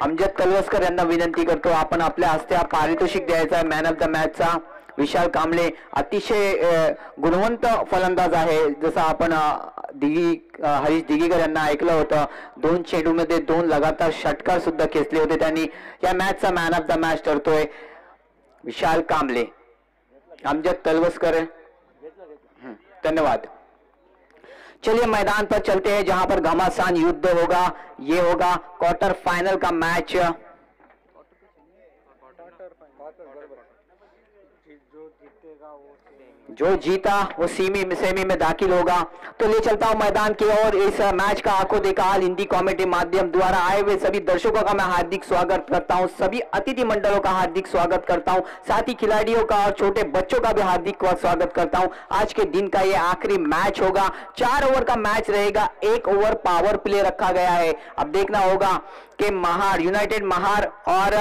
अमजद कलवसकर यांना विनंती करतो, आपण आपल्या हस्ते पारितोषिक द्यायचा आहे मॅन ऑफ द मॅचचा. विशाल कांबळे अतिशय गुणवंत फलंदाज आहे. जसं आपण हरीश दिघीकर यांना ऐकलं होतं, 2 चेंडूमध्ये 2 लगातार षटकार सुद्धा खेचले होते त्यांनी. या मॅचचा मॅन ऑफ द मॅच ठरतोय विशाल कांबळे. अमजद कलवसकर, धन्यवाद. चलिए मैदान पर चलते हैं जहां पर घमासान युद्ध होगा. ये होगा क्वार्टर फाइनल का मैच. जो जीता वो सेमी में दाखिल होगा. तो ले चलता हूं मैदान की ओर. इस मैच का आंखों देखा हाल हिंदी कॉमेडी माध्यम द्वारा आए हुए सभी दर्शकों का मैं हार्दिक स्वागत करता हूं. सभी अतिथि मंडलों का हार्दिक स्वागत करता हूं. साथ ही खिलाड़ियों का और छोटे बच्चों का भी हार्दिक स्वागत करता हूं. आज के दिन का ये आखिरी मैच होगा. 4 ओवर का मैच रहेगा. 1 ओवर पावर प्ले रखा गया है. अब देखना होगा कि महार यूनाइटेड महार और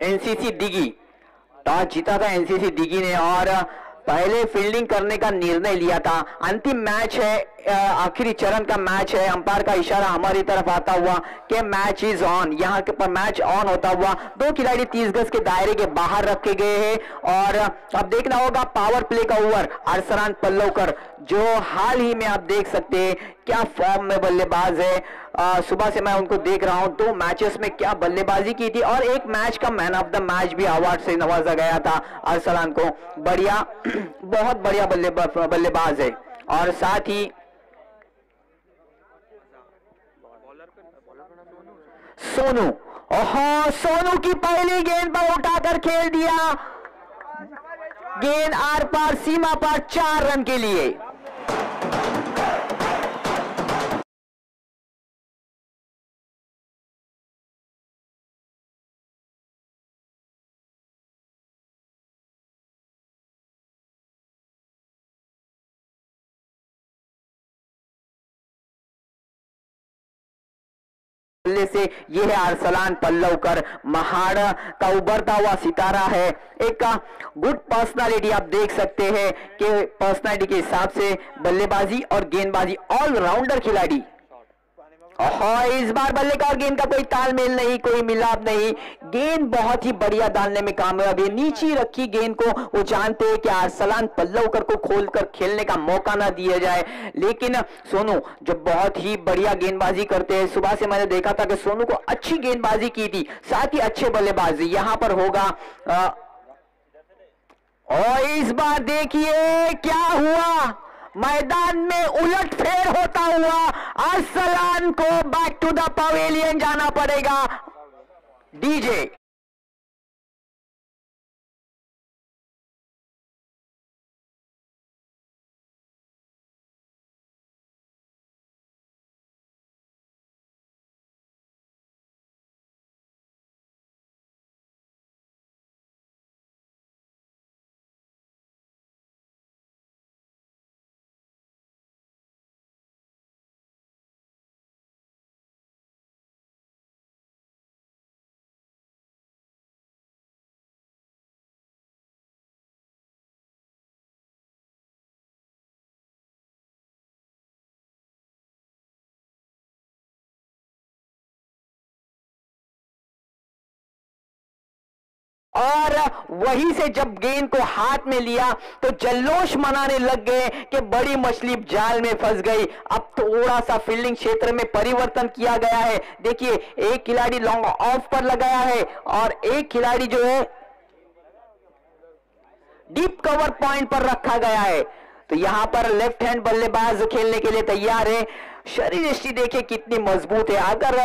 एनसीसी दिघी, टॉस जीता था एनसीसी दिघी ने और पहले फील्डिंग करने का निर्णय लिया था. अंतिम मैच है, आखिरी चरण का मैच है. अंपायर का इशारा हमारी तरफ आता हुआ कि मैच इज ऑन. यहाँ पर मैच ऑन होता हुआ 2 खिलाड़ी 30 गज के दायरे के बाहर रखे गए हैं. और अब देखना होगा पावर प्ले का ओवर अरसलान पल्लवकर, जो हाल ही में आप देख सकते हैं क्या फॉर्म में बल्लेबाज है. सुबह से मैं उनको देख रहा हूं. 2 मैचेस में क्या बल्लेबाजी की थी और एक मैच का मैन ऑफ द मैच भी अवार्ड से नवाजा गया था अरसलान को. बढ़िया, बहुत बढ़िया बल्लेबाज है. और साथ ही सोनू, ओहो, सोनू की पहली गेंद पर उठाकर खेल दिया. गेंद आर पार सीमा पर 4 रन के लिए. से ये है अरसलान पल्लवकर, महाड़ का उभरता हुआ सितारा है. एक गुड पर्सनालिटी आप देख सकते हैं कि पर्सनालिटी के हिसाब से बल्लेबाजी और गेंदबाजी ऑलराउंडर खिलाड़ी. इस बार बल्ले का और गेंद का कोई तालमेल नहीं, कोई मिलाप नहीं. गेंद बहुत ही बढ़िया डालने में कामयाब है. नीचे रखी गेंद को वो जानते हैं कि अरसलान पल्लवकर को खोलकर खेलने का मौका ना दिया जाए. लेकिन सोनू जो बहुत ही बढ़िया गेंदबाजी करते हैं, सुबह से मैंने देखा था कि सोनू को अच्छी गेंदबाजी की थी, साथ ही अच्छे बल्लेबाजी यहां पर होगा. और इस बार देखिए क्या हुआ, मैदान में उलटफेर होता हुआ अरसलान को बैक टू द पवेलियन जाना पड़ेगा. डीजे और वहीं से जब गेंद को हाथ में लिया तो जल्लोश मनाने लग गए कि बड़ी मछली जाल में फंस गई. अब थोड़ा सा फील्डिंग क्षेत्र में परिवर्तन किया गया है. देखिए एक खिलाड़ी लॉन्ग ऑफ पर लगाया है और एक खिलाड़ी जो है डीप कवर पॉइंट पर रखा गया है. तो यहां पर लेफ्ट हैंड बल्लेबाज खेलने के लिए तैयार है. शरीर दृष्टि देखिए कितनी मजबूत है. अगर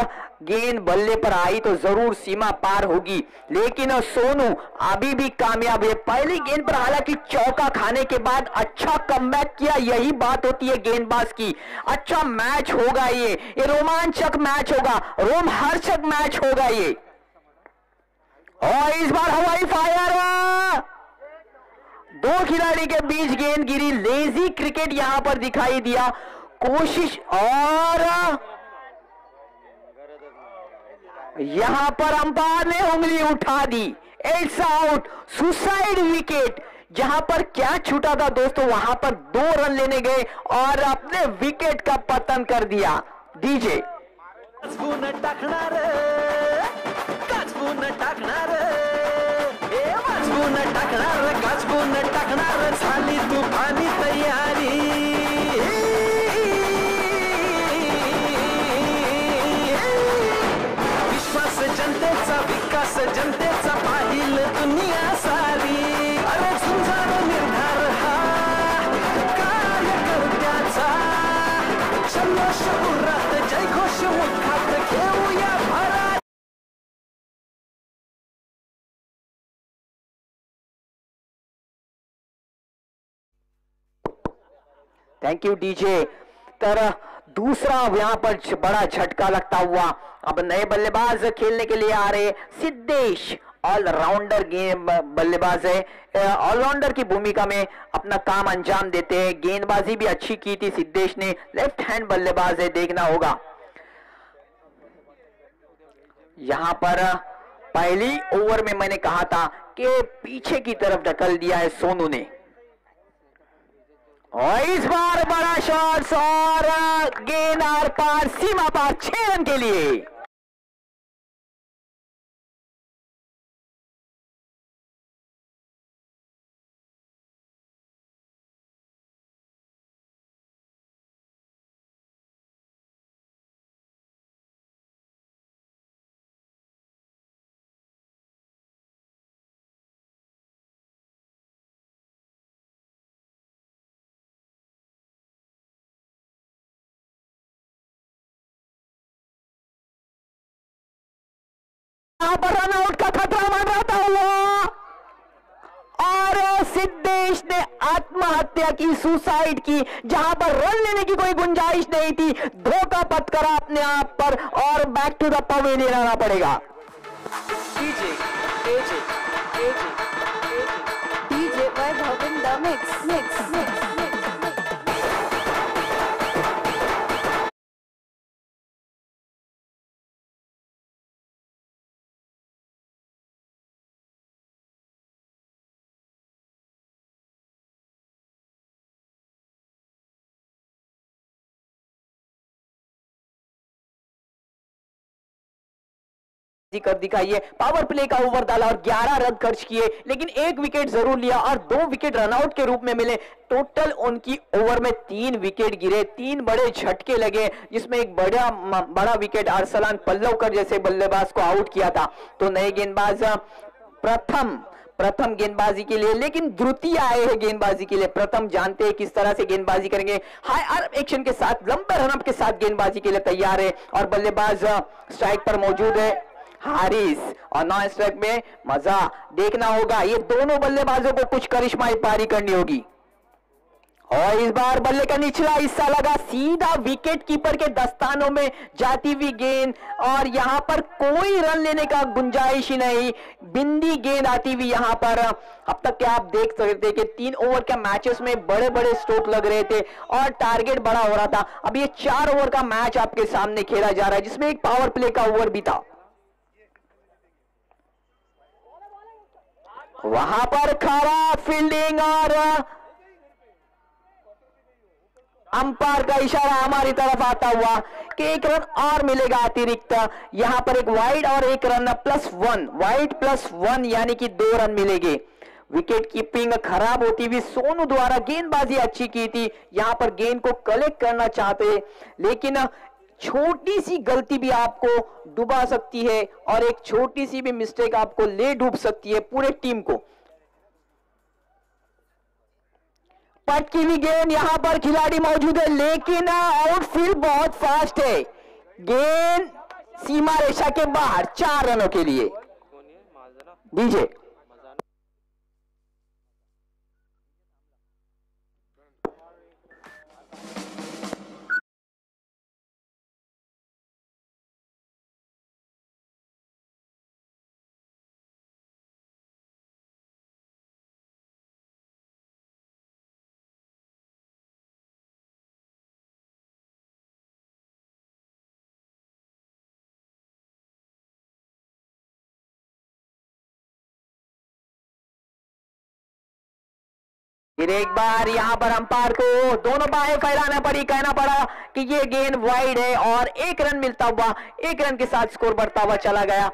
गेंद बल्ले पर आई तो जरूर सीमा पार होगी. लेकिन सोनू अभी भी कामयाब है. पहली गेंद पर हालांकि चौका खाने के बाद अच्छा कमबैक किया. यही बात होती है गेंदबाज की. अच्छा मैच होगा, ये रोमांचक मैच होगा, रोमहर्षक मैच होगा ये. और इस बार हवाई फायर, 2 खिलाड़ी के बीच गेंद गिरी. लेजी क्रिकेट यहां पर दिखाई दिया. कोशिश और यहां पर अंपायर ने उंगली उठा दी. It's out, suicide wicket. जहां पर क्या छूटा था दोस्तों, वहां पर 2 रन लेने गए और अपने विकेट का पतन कर दिया. डीजे गाजवून टाकणार, गाजवून टाकणार, हे वाजवून टाकणार, गाजवून टाकणार, झाली तुफानी तयारी. विश्वास जनतेचा, विकास जनतेचा, पाहिल दुनिया सारी. अरे झुंजार निर्धार हा कार्यकर्त्याचा, जल्लोष उरात जयघोष मुखात घेऊया भरात. Thank you DJ. तर दूसरा यहाँ पर बड़ा झटका लगता हुआ अब नए बल्लेबाज खेलने के लिए आ रहे सिद्धेश. ऑलराउंडर गेम बल्लेबाज है, ऑलराउंडर की भूमिका में अपना काम अंजाम देते हैं. गेंदबाजी भी अच्छी की थी सिद्धेश ने. लेफ्ट हैंड बल्लेबाज है, देखना होगा. यहां पर पहली ओवर में मैंने कहा था कि पीछे की तरफ ढकल दिया है सोनू ने, और इस बार बड़ा शॉट और गेंद are par Seema par 6 run के लिए. यहां पर रन आउट का खतरा मंडराता हुआ और सिद्धेश ने आत्महत्या की, सुसाइड की, जहां पर रन लेने की कोई गुंजाइश नहीं थी. धोखा पत करा अपने आप पर और बैक टू द पवेलियन आना पड़ेगा. DJ DJ DJ DJ Vaibhav in the mix. कर दिखाइए. पावर प्ले का ओवर डाला और 11 रन खर्च किए, लेकिन एक विकेट जरूर लिया और 2 विकेट रनआउट के रूप में मिले. टोटल उनकी ओवर में 3 विकेट गिरे, 3 बड़े झटके लगे, जिसमें एक बड़ा विकेट अरसलान पल्लवकर जैसे बल्लेबाज को आउट किया था. तो नए गेंदबाज प्रथम गेंदबाजी के लिए, लेकिन द्वितीय आए हैं गेंदबाजी के लिए. प्रथम जानते हैं किस तरह से गेंदबाजी करेंगे. हाई आर्म एक्शन के साथ, लंबे रनअप के साथ गेंदबाजी के लिए तैयार है और बल्लेबाज स्ट्राइक पर मौजूद है हारिस, और नॉन स्ट्राइक में मजा देखना होगा. ये दोनों बल्लेबाजों को कुछ करिश्माई पारी करनी होगी. और इस बार बल्ले का निचला हिस्सा लगा सीधा विकेट कीपर के दस्तानों में जाती हुई गेंद, और यहां पर कोई रन लेने का गुंजाइश ही नहीं. बिंदी गेंद आती हुई यहां पर. अब तक क्या आप देख सकते थे कि 3 ओवर के मैचेस में बड़े बड़े स्ट्रोक लग रहे थे और टारगेट बड़ा हो रहा था. अब ये 4 ओवर का मैच आपके सामने खेला जा रहा है, जिसमें एक पावर प्ले का ओवर भी था. वहां पर खड़ा फील्डिंग और अंपायर का इशारा हमारी तरफ आता हुआ कि 1 रन और मिलेगा अतिरिक्त. यहां पर एक वाइड और 1 रन +1, वाइड +1 यानी कि 2 रन मिलेंगे. विकेट कीपिंग खराब होती हुई सोनू द्वारा गेंदबाजी अच्छी की थी. यहां पर गेंद को कलेक्ट करना चाहते, लेकिन छोटी सी गलती भी आपको डुबा सकती है और एक छोटी सी भी मिस्टेक आपको ले डूब सकती है पूरे टीम को. पटकी हुई गेंद, यहां पर खिलाड़ी मौजूद है, लेकिन आउटफील्ड बहुत फास्ट है. गेंद सीमा रेखा के बाहर 4 रनों के लिए. डीजे फिर एक बार यहां पर अंपायर को दोनों बाहें फैलाना पड़ी, कहना पड़ा कि ये गेंद वाइड है और 1 रन मिलता हुआ, 1 रन के साथ स्कोर बढ़ता हुआ चला गया।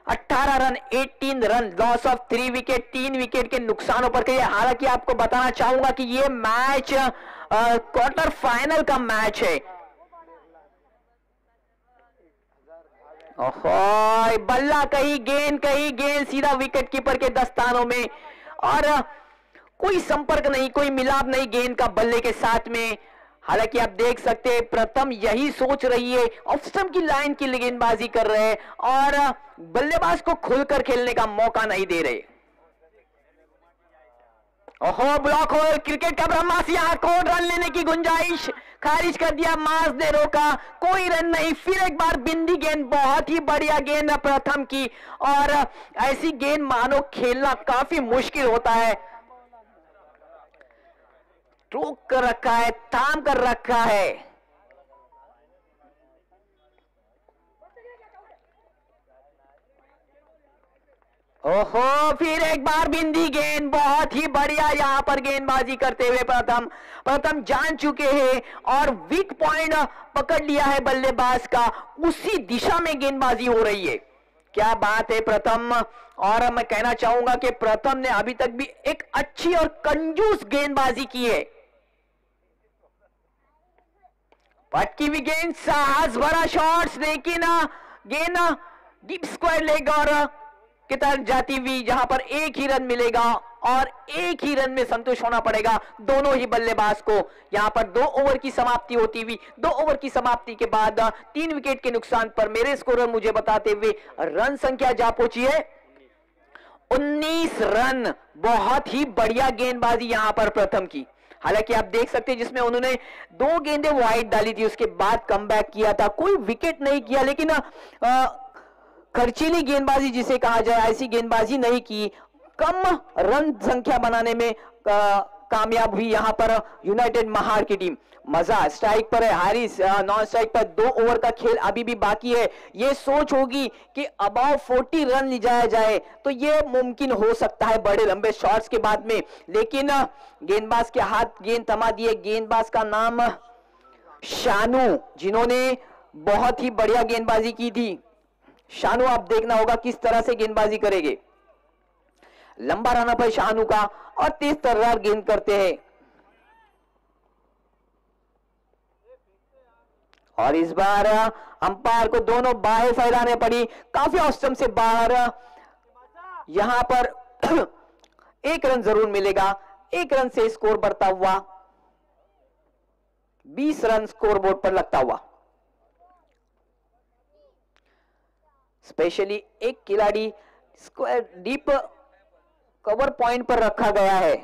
18 run, 18 run, loss of 3 wicket, 3 wicket के नुकसानों पर कहिए। हालांकि आपको बताना चाहूंगा कि ये मैच क्वार्टर फाइनल का मैच है। ओहो, बल्ला कहीं गेंद सीधा विकेट कीपर के दस्तानों में, और कोई संपर्क नहीं, कोई मिलाप नहीं गेंद का बल्ले के साथ में। हालांकि आप देख सकते हैं प्रथम यही सोच रही है, ऑफ स्टंप की लाइन की गेंदबाजी कर रहे हैं और बल्लेबाज को खुलकर खेलने का मौका नहीं दे रहे। ओहो, ब्लॉक होल, क्रिकेट का ब्रह्मास्त्र, यहां कौन रन लेने की गुंजाइश, खारिज कर दिया, मार्स ने रोका, कोई रन नहीं। फिर एक बार बिंदी गेंद, बहुत ही बढ़िया गेंद प्रथम की, और ऐसी गेंद मानो खेलना काफी मुश्किल होता है। रोक कर रखा है, थाम कर रखा है। ओहो, फिर एक बार बिंदी गेंद, बहुत ही बढ़िया यहां पर गेंदबाजी करते हुए प्रथम जान चुके हैं और वीक पॉइंट पकड़ लिया है बल्लेबाज का, उसी दिशा में गेंदबाजी हो रही है। क्या बात है प्रथम, और मैं कहना चाहूंगा कि प्रथम ने अभी तक भी एक अच्छी और कंजूस गेंदबाजी की है। पटकी हुई गेंद, साहस भरा शॉट्स, लेकिन गेंद डीप स्क्वायर लेग और की तरफ जाती हुई, जहां पर 1 ही रन मिलेगा और 1 ही रन में संतुष्ट होना पड़ेगा दोनों ही बल्लेबाज को। यहां पर 2 ओवर की समाप्ति होती हुई, 2 ओवर की समाप्ति के बाद 3 विकेट के नुकसान पर मेरे स्कोरर मुझे बताते हुए रन संख्या जा पहुंची है 19 रन। बहुत ही बढ़िया गेंदबाजी यहां पर प्रथम की। हालांकि आप देख सकते हैं जिसमें उन्होंने 2 गेंदें वाइड डाली थी, उसके बाद कमबैक किया था, कोई विकेट नहीं किया, लेकिन खर्चीली गेंदबाजी जिसे कहा जाए, ऐसी गेंदबाजी नहीं की, कम रन संख्या बनाने में कामयाब हुई यहां पर यूनाइटेड महाड़ की टीम। मजा स्ट्राइक पर है हारिस, नॉन स्ट्राइक पर 2 ओवर का खेल अभी भी बाकी है। ये सोच होगी कि अबाव 40 रन ले जाया जाए तो ये मुमकिन हो सकता है बड़े लंबे शॉट्स के बाद में, लेकिन गेंदबाज के हाथ गेंद थमा दिए। गेंदबाज का नाम शानू, जिन्होंने बहुत ही बढ़िया गेंदबाजी की थी। शानू, आप देखना होगा किस तरह से गेंदबाजी करेंगे। लंबा रन पर शानू का, और तेज तर्रार गेंद करते हैं, और इस बार अंपायर को दोनों बाहें फैलाने पड़ी, काफी ऑफ स्टंप से बाहर। यहां पर 1 रन जरूर मिलेगा, 1 रन से स्कोर बढ़ता हुआ 20 रन स्कोरबोर्ड पर लगता हुआ। स्पेशली एक खिलाड़ी स्क्वायर डीप कवर पॉइंट पर रखा गया है।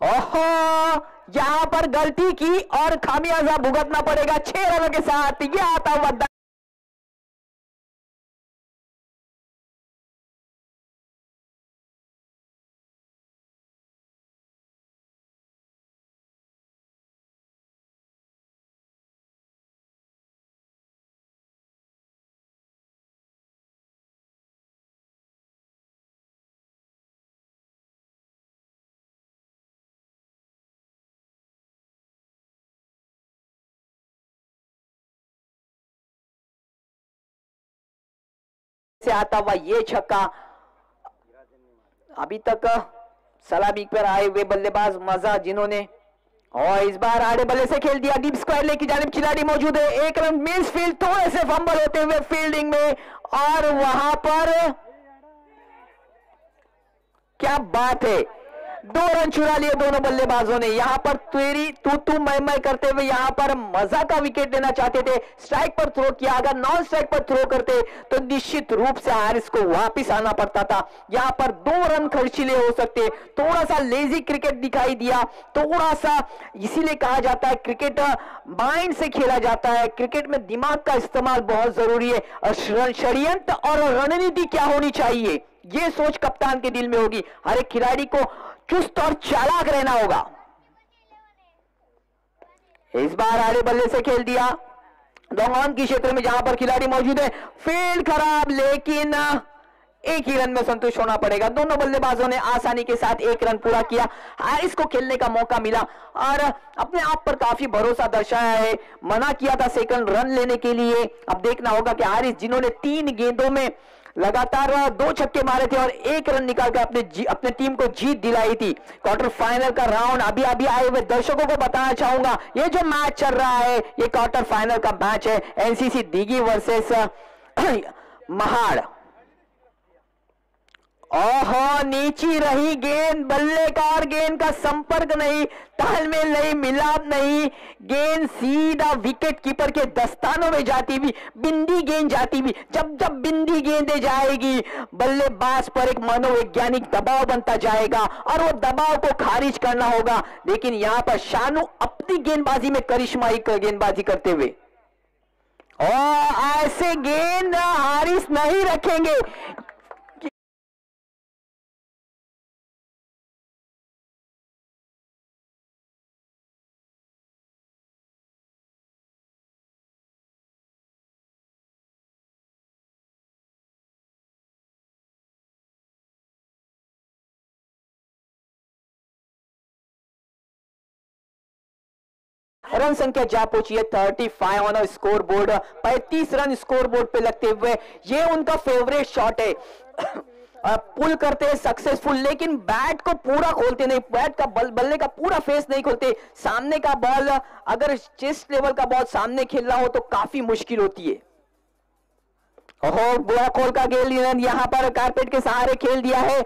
ओहो, यहां पर गलती की और खामियाजा भुगतना पड़ेगा 6 रनों के साथ। यह आता हुआ से आता हुआ ये छक्का, अभी तक सलामी पर आए हुए बल्लेबाज मजा, जिन्होंने और इस बार आड़े बल्ले से खेल दिया। डीप स्क्वायर लेग की जानिब खिलाड़ी मौजूद है, 1 रन मिस फील्ड, थोड़े से फंबल होते हुए फील्डिंग में, और वहां पर क्या बात है, 2 रन चुरा लिए दोनों बल्लेबाजों ने। यहां पर तेरी तू मैं करते हुए यहां पर मजा का विकेट लेना चाहते थे, स्ट्राइक पर थ्रो किया, अगर नॉन स्ट्राइक पर थ्रो करते तो निश्चित रूप से हारिस को वापस आना पड़ता था। यहां पर 2 रन खर्चीले हो सकते, थोड़ा सा लेजी क्रिकेट दिखाई दिया, थोड़ा सा, इसीलिए कहा जाता है क्रिकेट माइंड से खेला जाता है, क्रिकेट में दिमाग का इस्तेमाल बहुत जरूरी है, और षड्यंत्र और रणनीति क्या होनी चाहिए ये सोच कप्तान के दिल में होगी। हर एक खिलाड़ी को चुस्त और चालाक रहना होगा। इस बार आड़े बल्ले से खेल दिया लॉन्ग ऑन की क्षेत्र में, जहां पर खिलाड़ी मौजूद है, फील्ड खराब, लेकिन एक ही रन में संतुष्ट होना पड़ेगा। दोनों बल्लेबाजों ने आसानी के साथ एक रन पूरा किया। हारिस को खेलने का मौका मिला और अपने आप पर काफी भरोसा दर्शाया है। मना किया था सेकंड रन लेने के लिए। अब देखना होगा कि हारिस, जिन्होंने 3 गेंदों में लगातार 2 छक्के मारे थे और 1 रन निकालकर अपने टीम को जीत दिलाई थी। क्वार्टर फाइनल का राउंड अभी अभी आए हुए दर्शकों को बताना चाहूंगा, ये जो मैच चल रहा है ये क्वार्टर फाइनल का मैच है। NCC Dighi versus Mahad. ओहो, नीची रही गेंद, बल्ले का और गेंद का संपर्क नहीं, तालमेल नहीं, मिलाप नहीं। गेंद सीधा विकेट कीपर के दस्तानों में जाती हुई, बिंदी गेंद जाती हुई। जब जब बिंदी गेंदे जाएगी, बल्लेबाज पर एक मनोवैज्ञानिक दबाव बनता जाएगा और वो दबाव को खारिज करना होगा। लेकिन यहां पर शानू अपनी गेंदबाजी में करिश्माई गेंदबाजी करते हुए, और ऐसे गेंद हारिस नहीं रखेंगे। रन संख्या जा पहुंची है 35 on score board. 35 run score board पे लगते हुए ये उनका फेवरेट शॉट है। पुल करते हैं सक्सेसफुल, लेकिन बैट को पूरा खोलते नहीं, बैट का बल्ले का पूरा फेस नहीं खोलते। सामने का बॉल, अगर चेस्ट लेवल का बॉल सामने खेलना हो तो काफी मुश्किल होती है। ओहो, बुरा खोल का गेंद यहां पर कारपेट के सहारे खेल दिया है।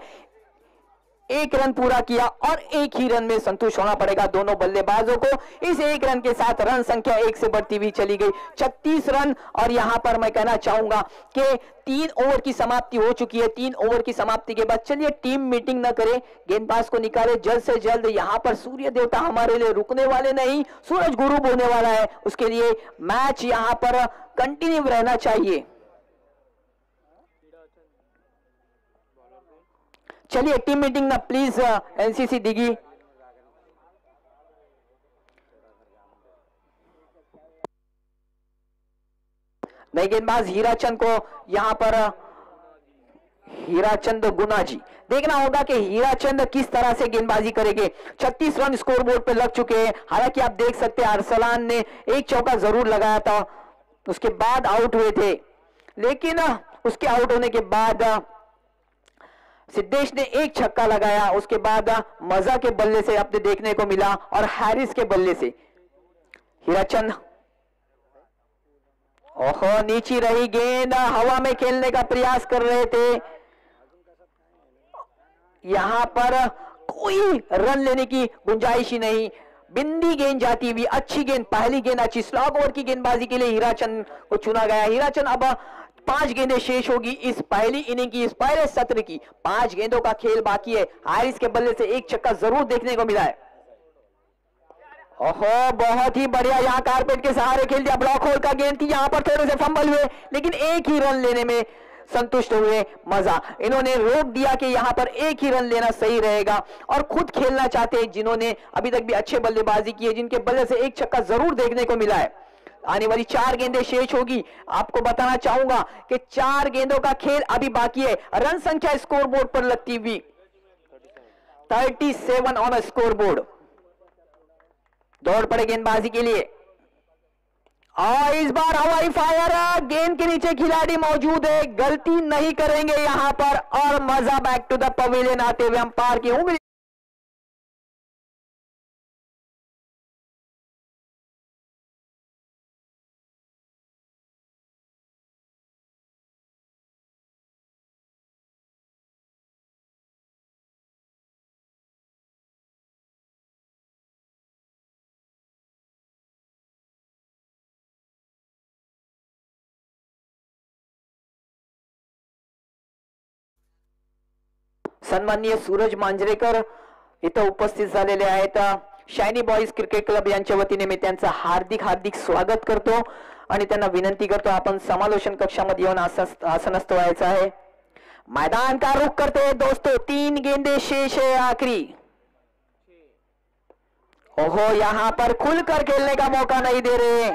1 रन पूरा किया और 1 ही रन में संतुष्ट होना पड़ेगा दोनों बल्लेबाजों को। इस 1 रन के साथ रन संख्या 1 से बढ़ती हुई चली गई 36 रन। और यहां पर मैं कहना चाहूंगा कि 3 ओवर की समाप्ति हो चुकी है। 3 ओवर की समाप्ति के बाद चलिए टीम मीटिंग न करें, गेंदबाज को निकाले जल्द से जल्द। यहां पर सूर्य देवता हमारे लिए रुकने वाले नहीं, सूरज गुरु होने वाला है। उसके लिए मैच यहां पर कंटिन्यू रहना चाहिए। चलिए टीम मीटिंग ना प्लीज एनसीसी दिघी। नई गेंदबाज हीराचंद को यहां पर हीराचंद गुना जी, देखना होगा कि हीराचंद किस तरह से गेंदबाजी करेंगे। 36 रन स्कोर बोर्ड पे लग चुके हैं। हालांकि आप देख सकते हैं अरसलान ने 1 चौका जरूर लगाया था, उसके बाद आउट हुए थे। लेकिन उसके आउट होने के बाद सिद्धेश ने 1 छक्का लगाया। उसके बाद मजा के बल्ले से अपने देखने को मिला और हैरिस के बल्ले से हीराचंद, ओहो, नीची रही गेंद, हवा में खेलने का प्रयास कर रहे थे। यहां पर कोई रन लेने की गुंजाइश ही नहीं। बिंदी गेंद जाती हुई, अच्छी गेंद, पहली गेंद अच्छी। स्लॉग ओवर की गेंदबाजी के लिए हीराचंद को चुना गया। हीराचंद अब 5 गेंदें शेष होगी इस पहली इनिंग की, इस पहले सत्र की। 5 गेंदों का खेल बाकी है। हारिस के बल्ले से 1 छक्का जरूर देखने को मिला है। ओहो, बहुत ही बढ़िया, यहां कारपेट के सहारे खेल दिया। ब्लॉक होल का गेंद थी, यहां पर थोड़े से फंबल हुए, लेकिन 1 ही रन लेने में संतुष्ट हुए। मजा, इन्होंने रोक दिया कि यहां पर 1 ही रन लेना सही रहेगा और खुद खेलना चाहते हैं, जिन्होंने अभी तक भी अच्छे बल्लेबाजी की है, जिनके बल्ले से 1 छक्का जरूर देखने को मिला है। आने वाली 4 गेंदें शेष होगी। आपको बताना चाहूंगा कि 4 गेंदों का खेल अभी बाकी है। रन संख्या स्कोर बोर्ड पर लगती हुई 37 ऑन स्कोर बोर्ड। दौड़ पड़े गेंदबाजी के लिए और इस बार हवाई फायर, गेंद के नीचे खिलाड़ी मौजूद है, गलती नहीं करेंगे यहां पर। और मजा बैक टू द पवेलियन आते हुए अंपायर की उंगली सन्माननीय सूरज मांजरेकर इथं उपस्थित झालेले आहेत। शायनी बॉईज क्रिकेट क्लब यांच्या वतीने मी त्यांचं हार्दिक हार्दिक स्वागत करतो आणि त्यांना विनंती करतो आपण समालोचन कक्षामध्ये येऊन आसनस्थ व्हायचं आहे। मैदान का रुख करते हैं दोस्तों, 3 गेंदें शेष है आखिरी। ओहो, यहां पर खुलकर खेलने का मौका नहीं दे रहे।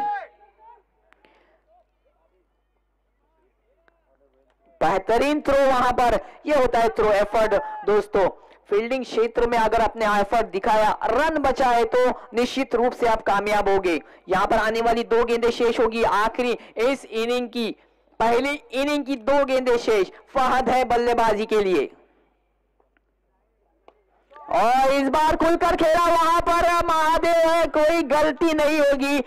बेहतरीन थ्रो वहां पर, ये होता है थ्रो एफर्ट दोस्तों। फील्डिंग क्षेत्र में अगर अपने एफर्ट दिखाया, रन बचाए तो निश्चित रूप से आप कामयाब होगे। यहां पर आने वाली 2 गेंदें शेष होगी आखिरी इस इनिंग की, पहली इनिंग की 2 गेंदें शेष। फहद है बल्लेबाजी के लिए और इस बार खुलकर खेला, वहां पर महादेव है, कोई गलती नहीं होगी।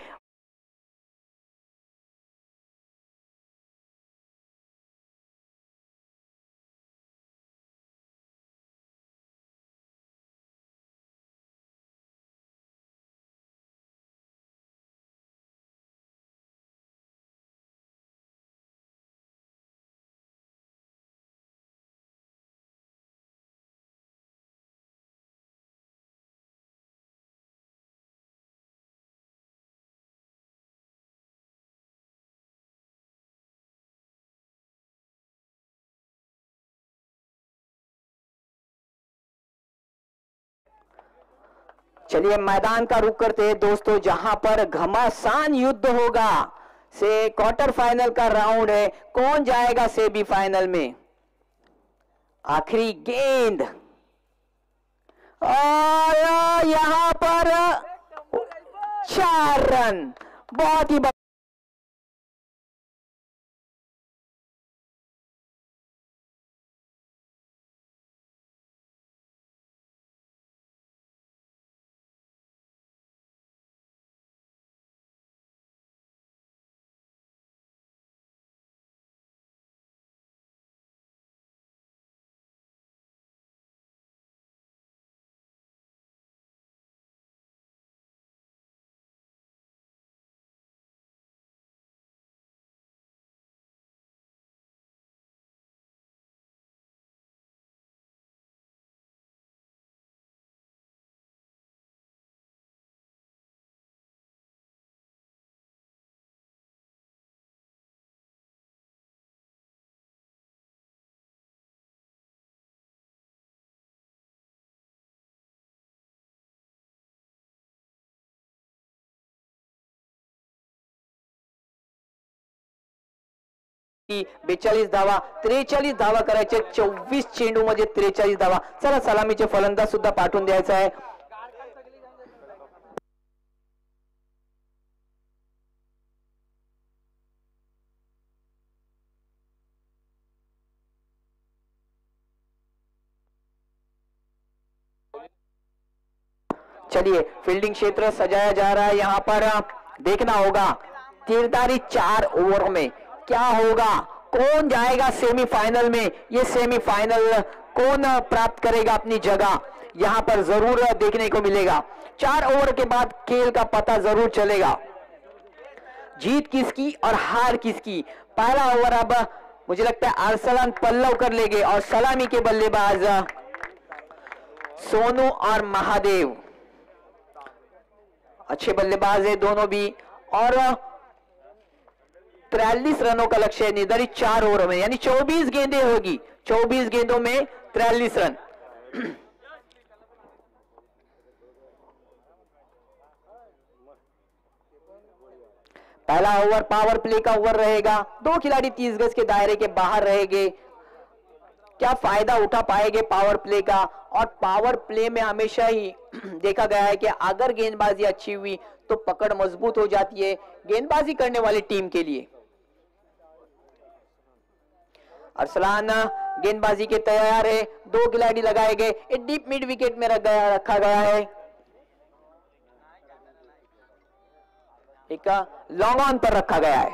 चलिए मैदान का रुख करते हैं दोस्तों, जहां पर घमासान युद्ध होगा। से क्वार्टर फाइनल का राउंड है, कौन जाएगा सेमीफाइनल में। आखिरी गेंद और यहां पर 4 रन, बहुत ही की 42 धावा, 43 धावा करायचे, 24 चेंडू मध्ये 43 धावा। चला सलामीचे फलंदाज सुद्धा पाठवून द्यायचा आहे। चलिए फील्डिंग क्षेत्र सजाया जा रहा है, यहां पर देखना होगा तीरदारी 4 ओवर में क्या होगा, कौन जाएगा सेमीफाइनल में। ये सेमीफाइनल कौन प्राप्त करेगा अपनी जगह, यहां पर जरूर देखने को मिलेगा। 4 ओवर के बाद खेल का पता जरूर चलेगा, जीत किसकी और हार किसकी। पहला ओवर अब मुझे लगता है अरसलान पल्लवकर लेंगे और सलामी के बल्लेबाज सोनू और महादेव, अच्छे बल्लेबाज है दोनों भी। और 43 रनों का लक्ष्य निर्धारित 4 ओवर में, यानी 24 गेंदें होगी, 24 गेंदों में 43 रन। पहला ओवर पावर प्ले का ओवर रहेगा, 2 खिलाड़ी 30 गज के दायरे के बाहर रहेंगे। क्या फायदा उठा पाएंगे पावर प्ले का। और पावर प्ले में हमेशा ही देखा गया है कि अगर गेंदबाजी अच्छी हुई तो पकड़ मजबूत हो जाती है गेंदबाजी करने वाली टीम के लिए। अरसलान गेंदबाजी के तैयार है, 2 खिलाड़ी लगाए गए, एक डीप मिड विकेट में रखा गया है, एक लॉन्ग ऑन पर रखा गया है,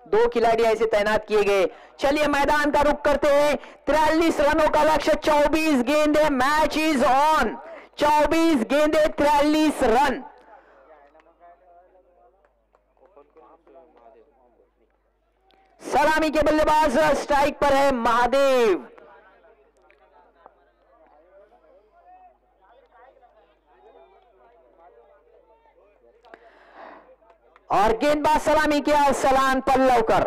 2 खिलाड़ी ऐसे तैनात किए गए। चलिए मैदान का रुख करते हैं, 43 रनों का लक्ष्य, 24 गेंदे, मैच इज ऑन, 24 गेंदे 43 रन। सलामी के बल्लेबाज स्ट्राइक पर है महादेव। और गेंदबाज सलामी के अरसलान पल्लवकर।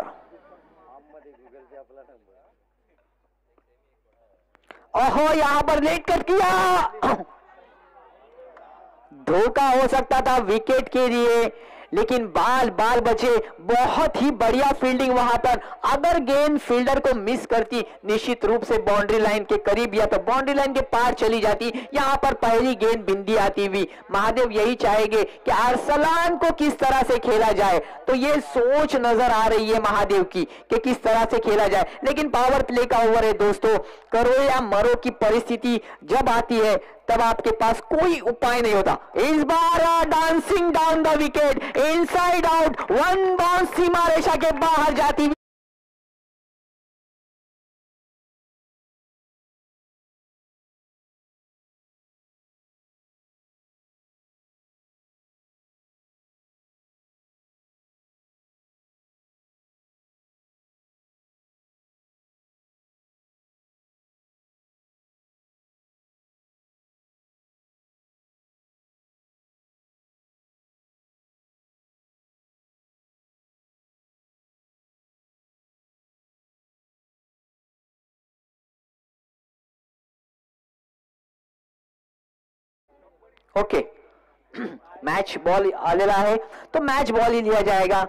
ओहो यहां पर लेट कट किया, धोखा हो सकता था विकेट के लिए, लेकिन बाल बचे, बहुत ही बढ़िया फील्डिंग वहां पर। अगर गेंद फील्डर को मिस करती, निश्चित रूप से बाउंड्री लाइन के करीब या तो बाउंड्री लाइन के पार चली जाती। यहां पर पहली गेंद बिंदी आती हुई। महादेव यही चाहेंगे कि अरसलान को किस तरह से खेला जाए, तो ये सोच नजर आ रही है महादेव की कि किस तरह से खेला जाए। लेकिन पावर प्ले का ओवर है दोस्तों, करो या मरो की परिस्थिति जब आती है तब आपके पास कोई उपाय नहीं होता। इस बार dancing down the wicket, inside out, one bounce सीमा रेखा के बाहर जाती हुई। ओके, मैच बॉल आलेला है तो मैच बॉल ही लिया जाएगा।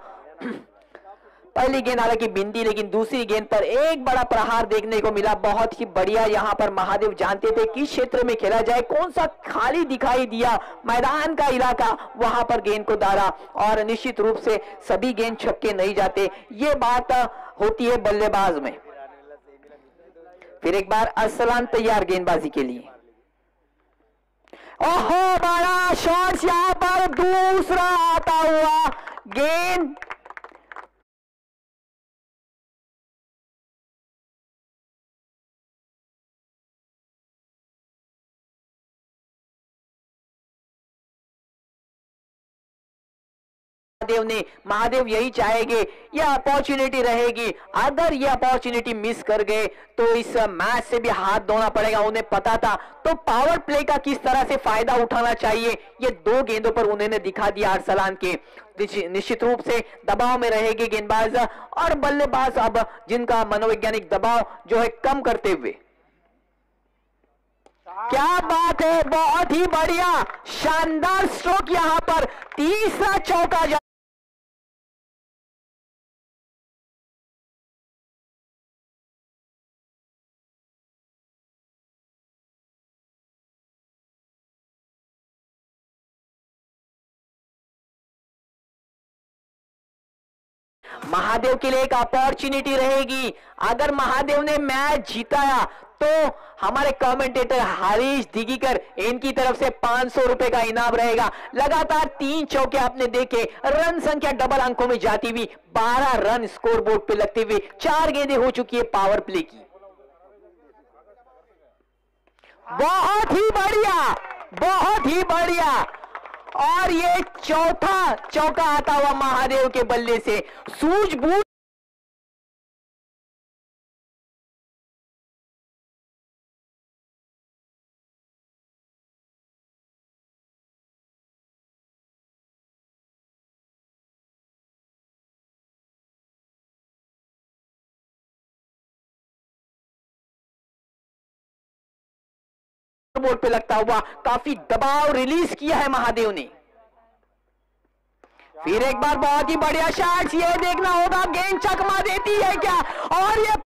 पहली गेंद हालांकि बिंदी, लेकिन दूसरी गेंद पर एक बड़ा प्रहार देखने को मिला। बहुत ही बढ़िया, यहां पर महादेव जानते थे किस क्षेत्र में खेला जाए, कौन सा खाली दिखाई दिया मैदान का इलाका, वहां पर गेंद को डाला। और निश्चित रूप से सभी गेंद छक्के नहीं जाते, ये बात होती है बल्लेबाज में। फिर एक बार अरसलान तैयार गेंदबाजी के लिए। ओहो, बड़ा शॉट, यहां पर दूसरा आता हुआ गेंद। महादेव यही चाहेंगे, यह अपॉर्चुनिटी रहेगी। अगर यह अपॉर्चुनिटी मिस कर गए तो इस मैच से भी हाथ धोना पड़ेगा, उन्हें पता था। तो पावर प्ले का किस तरह से फायदा उठाना चाहिए, ये दो गेंदों पर उन्होंने दिखा दिया अरसलान के। निश्चित रूप से दबाव में रहेगी गेंदबाज और बल्लेबाज, अब जिनका मनोवैज्ञानिक दबाव जो है कम करते हुए। क्या बात है, बहुत ही बढ़िया शानदार स्ट्रोक, यहां पर तीसरा चौका। महादेव के लिए एक अपॉर्चुनिटी रहेगी। अगर महादेव ने मैच जीताया तो हमारे कमेंटेटर हरीश दिगीकर, इनकी तरफ से 500 रुपए का इनाम रहेगा। लगातार 3 चौके आपने देखे, रन संख्या डबल अंकों में जाती हुई, 12 रन स्कोर बोर्ड पे लगते हुए 4 गेंदें हो चुकी है पावर प्ले की। बहुत ही बढ़िया, बहुत ही बढ़िया। और ये चौथा चौका आता हुआ महादेव के बल्ले से, सूझबूझ बोर्ड पे लगता हुआ काफी दबाव रिलीज किया है महादेव ने। फिर एक बार बहुत ही बढ़िया शॉट, ये देखना होगा गेंद चकमा देती है क्या, और ये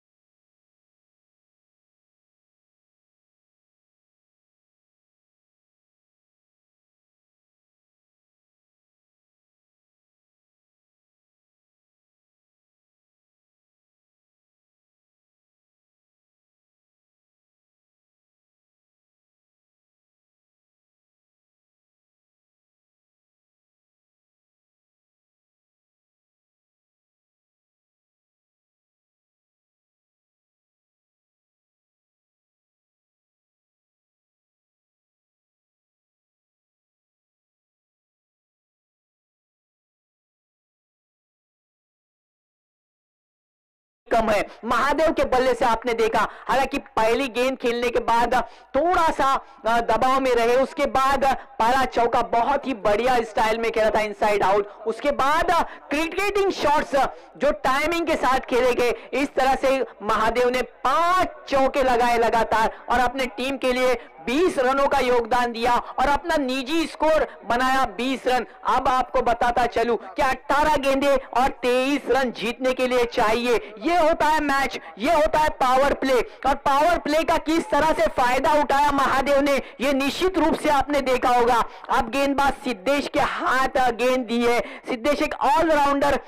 कम है महादेव के बल्ले से आपने देखा। हालांकि पहली गेंद खेलने के बाद थोड़ा सा दबाव में रहे, उसके बाद पहला चौका बहुत ही बढ़िया स्टाइल में खेला था इनसाइड आउट। उसके बाद क्रिकेटिंग शॉट्स जो टाइमिंग के साथ खेले गए, इस तरह से महादेव ने 5 चौके लगाए लगातार और अपने टीम के लिए 20 रनों का योगदान दिया और अपना निजी स्कोर बनाया 20 रन। अब आपको बताता चलूं कि 18 गेंदे और 23 रन जीतने के लिए चाहिए। ये होता है मैच, ये होता है पावर प्ले। और पावर प्ले का किस तरह से फायदा उठाया महादेव ने, ये निश्चित रूप से आपने देखा होगा। अब गेंदबाज सिद्धेश के हाथ गेंद दी है। सिद्धेश एक ऑलराउंडर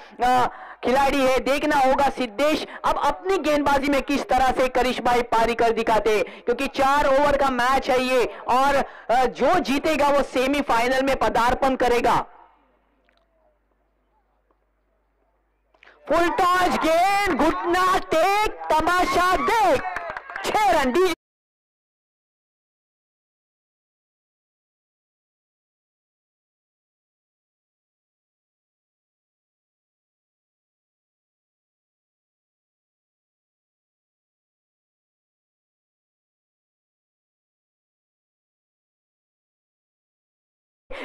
खिलाड़ी है, देखना होगा सिद्धेश अब अपनी गेंदबाजी में किस तरह से करिश्माई पारी कर दिखाते, क्योंकि 4 ओवर का मैच है ये और जो जीतेगा वो सेमीफाइनल में पदार्पण करेगा। फुल टॉस गेंद, घुटना टेक, तमाशा देख, 6 रन दी।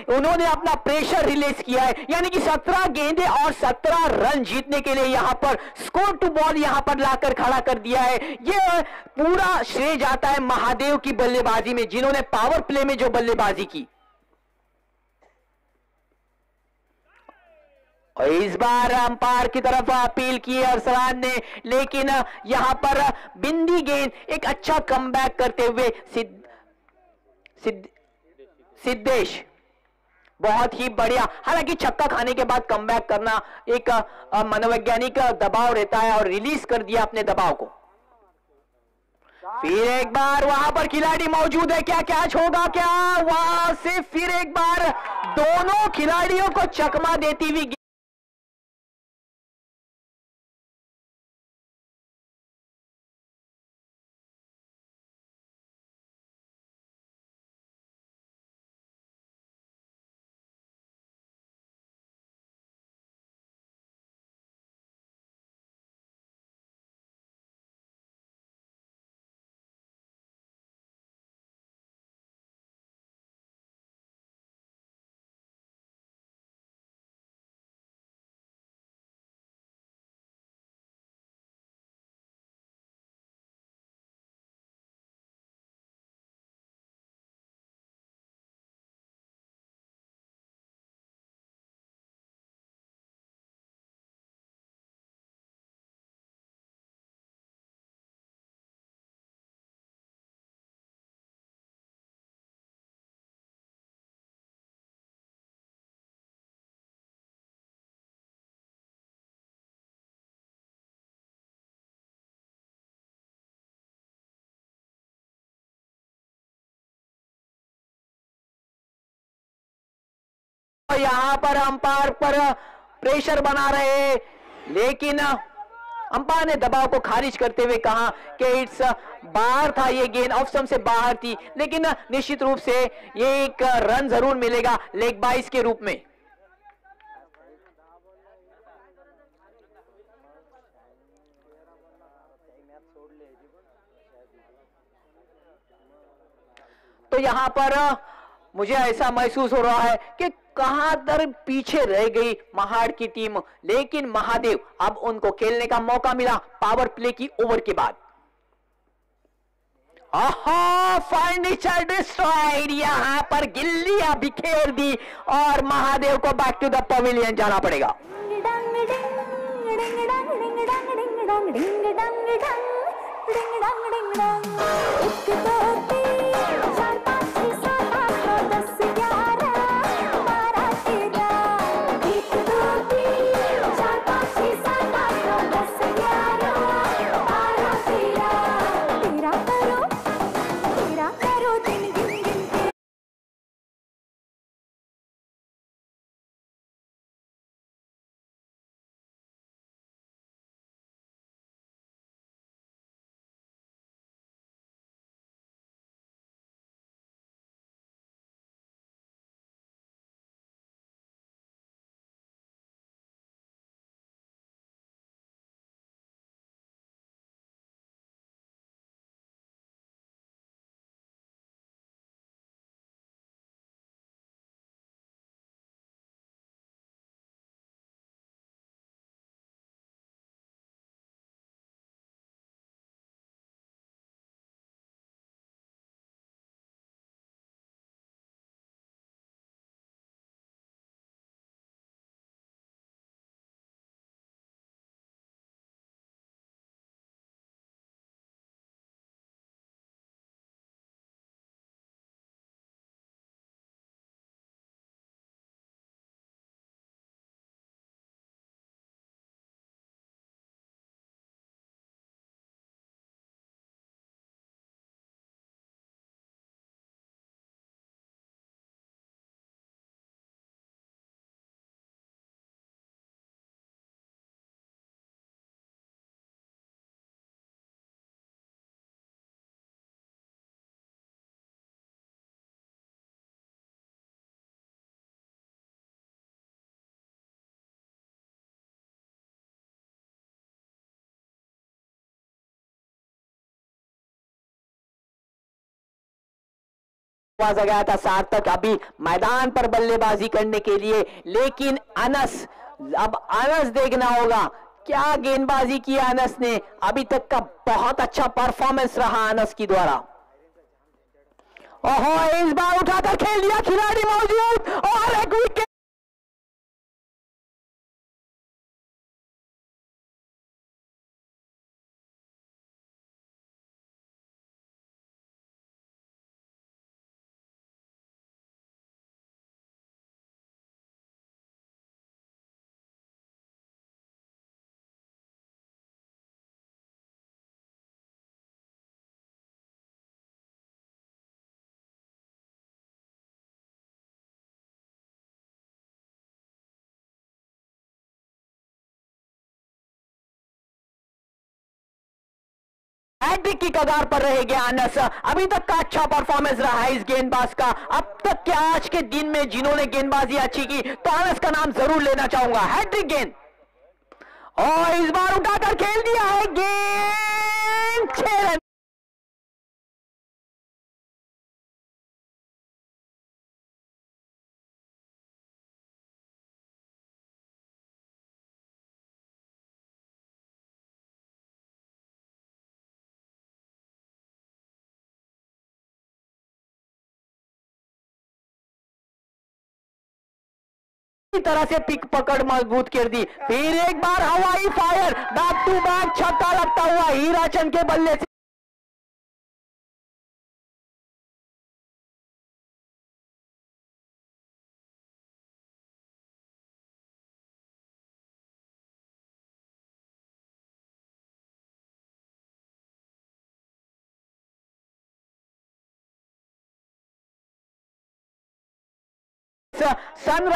उन्होंने अपना प्रेशर रिलीज किया है, यानी कि 17 गेंदे और 17 रन जीतने के लिए यहां पर स्कोर टू बॉल यहां पर लाकर खड़ा कर दिया है। यह पूरा श्रेय जाता है महादेव की बल्लेबाजी में, जिन्होंने पावर प्ले में जो बल्लेबाजी की। और इस बार अंपायर की तरफ अपील की अरसलान ने, लेकिन यहां पर बिंदी गेंद एक अच्छा कमबैक करते हुए सिद्धेश बहुत ही बढ़िया। हालांकि छक्का खाने के बाद कमबैक करना एक मनोवैज्ञानिक दबाव रहता है और रिलीज कर दिया अपने दबाव को। फिर एक बार वहां पर खिलाड़ी मौजूद है, क्या कैच होगा क्या? वहां से फिर एक बार दोनों खिलाड़ियों को चकमा देती हुई यहां पर अंपायर पर प्रेशर बना रहे, लेकिन अंपायर ने दबाव को खारिज करते हुए कहा कि इट्स बाहर था, ये गेंद ऑफ स्टंप से बाहर थी, लेकिन निश्चित रूप से ये एक रन जरूर मिलेगा लेग बाइस के रूप में। तो यहां पर मुझे ऐसा महसूस हो रहा है कि कहां तर पीछे रह गई महाड़ की टीम, लेकिन महादेव अब उनको खेलने का मौका मिला पावर प्ले की ओवर के बाद। फर्नीचर डिस्ट्रॉयड, यहां पर गिल्लियां बिखेर दी और महादेव को बैक टू द पवेलियन जाना पड़ेगा। आवाज गया था सार्थक अभी मैदान पर बल्लेबाजी करने के लिए, लेकिन अनस, अब अनस देखना होगा क्या गेंदबाजी की अनस ने। अभी तक का बहुत अच्छा परफॉर्मेंस रहा अनस की द्वारा। ओहो, इस बार उठाकर खेल दिया, खिलाड़ी मौजूद और एक विकेट। हैट्रिक की कगार पर रहेंगे अनस। अभी तक का अच्छा परफॉर्मेंस रहा है इस गेंदबाज का। अब तक के आज के दिन में जिन्होंने गेंदबाजी अच्छी की तो अनस का नाम जरूर लेना चाहूंगा। हैट्रिक गेंद और इस बार उठाकर खेल दिया है गेंद, 6 रन। तरह से पिक पकड़ मजबूत कर दी, फिर एक बार हवाई फायर, बैक टू बैक छक्का लगता हुआ हीराचंद के बल्ले से। सनराइज